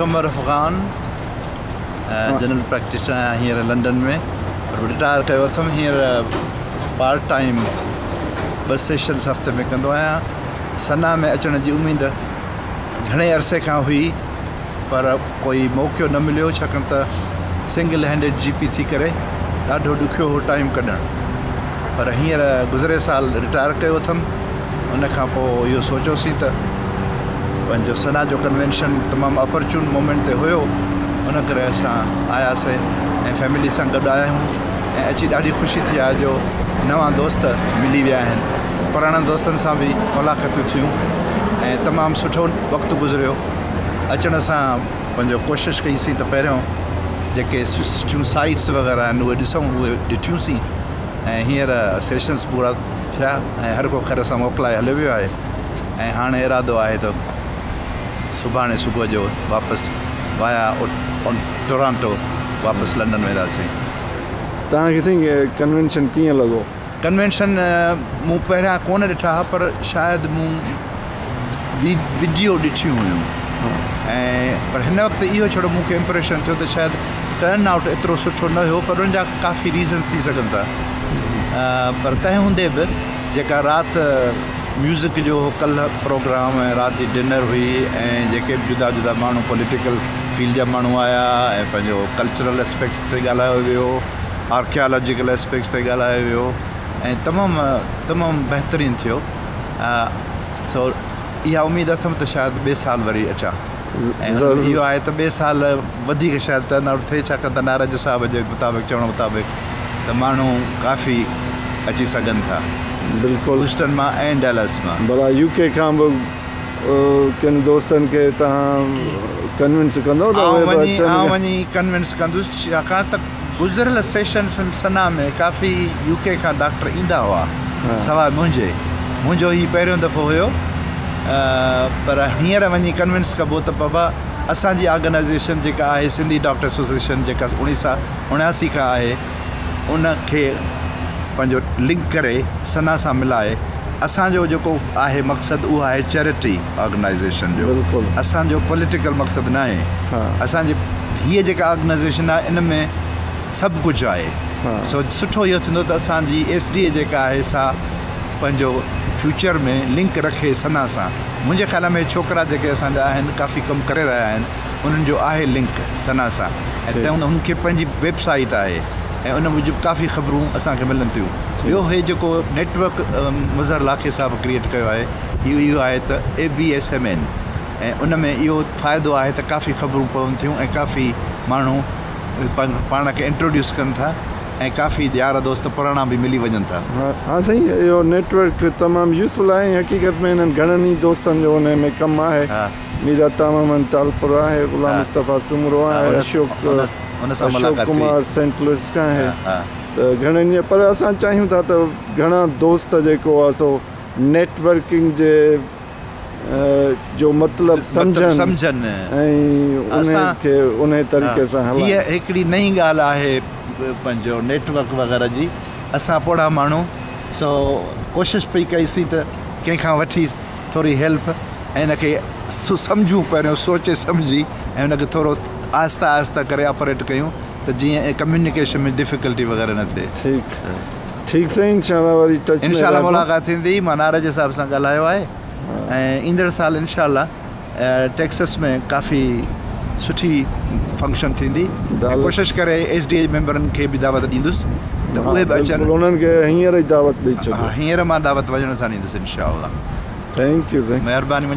कमर Afghan general practitioner आहियां हींअर लंडन में, पर रिटायर कयो अथमि। हींअर पार्ट टाइम 2 सेशन्स हफ़्ते में कंदो आहियां। सना में अचण जी उमेद घणे अरसे खां हुई, पर कोई मौक़ो न मिलियो, छाकाणि त सिंगल हैंडेड जीपी थी करे ॾाढो ॾुखियो हो टाइम कढणु। पर हींअर गुज़िरे साल रिटायर कयो अथमि। उन खां पोइ इहो सोचियोसीं त पंहिंजो सना जो कन्वेंशन तमामु अपॉर्चुन मोमेंट ते हुयो, उन करे असां आयासीं ऐं फैमिली सां गॾु आया आहियूं ऐं अची ॾाढी ख़ुशी थी आहे जो नवां दोस्त मिली विया आहिनि। पुराणनि दोस्तनि सां बि मुलाक़ातूं थियूं ऐं तमामु सुठो वक़्तु गुज़रियो। अचण सां पंहिंजो कोशिशि कईसीं त पहिरियों जेके सुठियूं साइट्स वग़ैरह आहिनि उहे ॾिसूं, उहे ॾिठियूंसीं ऐं हींअर सेशन्स पूरा थिया ऐं हर को ख़ैर सां मोकिलाए हलियो वियो आहे। ऐं हाणे इरादो आहे त सुभाणे सुबुह जो वापसि वाया टोरंटो वापसि लंडन वेंदासीं। तव्हांखे साईं कन्वेंशन कीअं लॻो? कन्वेंशन मूं पहिरियां कोन ॾिठा हुआ, पर शायदि मूं वीडियो ॾिठियूं हुयूं ऐं पर हिन वक़्तु इहो छड़ो मूंखे इम्प्रेशन थियो त शायदि टर्न आउट एतिरो सुठो न हुयो, पर उनजा काफ़ी रीज़न्स थी सघनि था। पर तंहिं हूंदे बि जेका राति म्यूज़िक जो कल्ह प्रोग्राम ऐं राति जी डिनर हुई ऐं जेके जुदा जुदा माण्हू पॉलिटिकल फील्ड जा माण्हू आया ऐं पंहिंजो कल्चरल एस्पेक्ट्स ते ॻाल्हायो वियो, आर्कियोलॉजिकल एस्पेक्ट्स ते ॻाल्हायो वियो ऐं तमामु बहितरीनु थियो। सो इहा उमेदु अथमि त शायदि ॿिए साल वरी अचां ऐं इहो आहे त ॿिए साल वधीक शायदि टर्न आउट थिए, छाकाणि त नाराज साहब जे मुताबिक़ चवण मुताबिक़ त माण्हू काफ़ी अची सघनि था। बिल्कुलु ह्यूस्टन मां ऐं डैलस मां। भला यूके खां बि किन दोस्तनि खे तव्हां कन्विंस कंदो? वञी कन्विंस कंदुसि, छाकाणि त गुज़िरियल सेशन्स सना में काफ़ी यूके खां डॉक्टर ईंदा हुआ, सवाइ मुंहिंजो ही पहिरियों दफ़ो हुयो। पर हींअर वञी कन्विंस कबो त बाबा असांजी ऑर्गेनाइज़ेशन जेका आहे सिंधी डॉक्टर एसोसिएशन, जेका 1979 खां आहे, उनखे पंहिंजो लिंक करे सना सां मिलाए असांजो जेको आहे मक़सदु उहो आहे चैरिटी ऑर्गेनाइज़ेशन जो। असांजो पॉलिटिकल मक़सदु न आहे। असांजी हीअ जेका ऑर्गेनाइज़ेशन आहे इन में सभु कुझु आहे। सो सुठो इहो थींदो त असांजी SDA जेका आहे सा पंहिंजो फ्यूचर में लिंक रखे सना सां। मुंहिंजे ख़्याल में छोकिरा जेके असांजा आहिनि काफ़ी कमु करे रहिया आहिनि, उन्हनि जो आहे लिंक सना सां ऐं त उन्हनि खे पंहिंजी वेबसाइट आहे ऐं उन मूजिबि काफ़ी ख़बरूं असांखे मिलनि थियूं। ॿियो हे जेको नेटवर्क मुज़र लाखे साहब क्रिएट कयो आहे, इहो आहे त ABSMN ऐं उन में इहो फ़ाइदो आहे त काफ़ी ख़बरूं पवनि थियूं ऐं काफ़ी माण्हू पाण खे इंट्रोड्यूस कनि था ऐं काफ़ी यार दोस्त पुराणा बि मिली वञनि था। हा साईं, इहो नेटवर्क तमामु यूज़फुल आहे। हक़ीक़त में हिननि घणनि ई दोस्तनि जो उन में कमु आहे। मीरा ताममन टालपुर आहे, गुलाम मुस्तफ़ा सुमरो आहे, अशोक कुमार सेंट लुइस खां आहे, त घणनि। पर असां चाहियूं था त घणा दोस्त जेको आहे सो नेटवर्किंग जे जो मतिलबु सम्झनि ऐं उनखे उन तरीक़े सां हलाइनि। हीअ हिकिड़ी नई ॻाल्हि आहे पंहिंजो नेटवर्क वग़ैरह जी। असां पोड़ा माण्हू सो कोशिशि पई कईसीं त कंहिंखां वठी थोरी हेल्प ऐं इनखे सम्झूं, पहिरियों सोचे सम्झी ऐं उनखे थोरो आहिस्ता आहिस्ता करे ऑपरेट कयूं त जीअं कम्युनिकेशन में डिफिकल्टी वग़ैरह न थिए। ठीकु साईं, इंशाल्लाह वरी टच में इंशाल्लाह मुलाक़ात थींदी। मां नाराज साहब सां ॻाल्हायो आहे ऐं ईंदड़ साल इंशाल्लाह टेक्सस में काफ़ी सुठी फंक्शन थींदी। कोशिशि करे SDA मेंबरनि खे बि दावत ॾींदुसि त उहे बि अचनि। उन्हनि खे हींअर ई दावत ॾेई छॾियो। हींअर मां दावत वञण सां ॾींदुसि इंशाल्लाह। थैंक यू साईं, महिरबानी।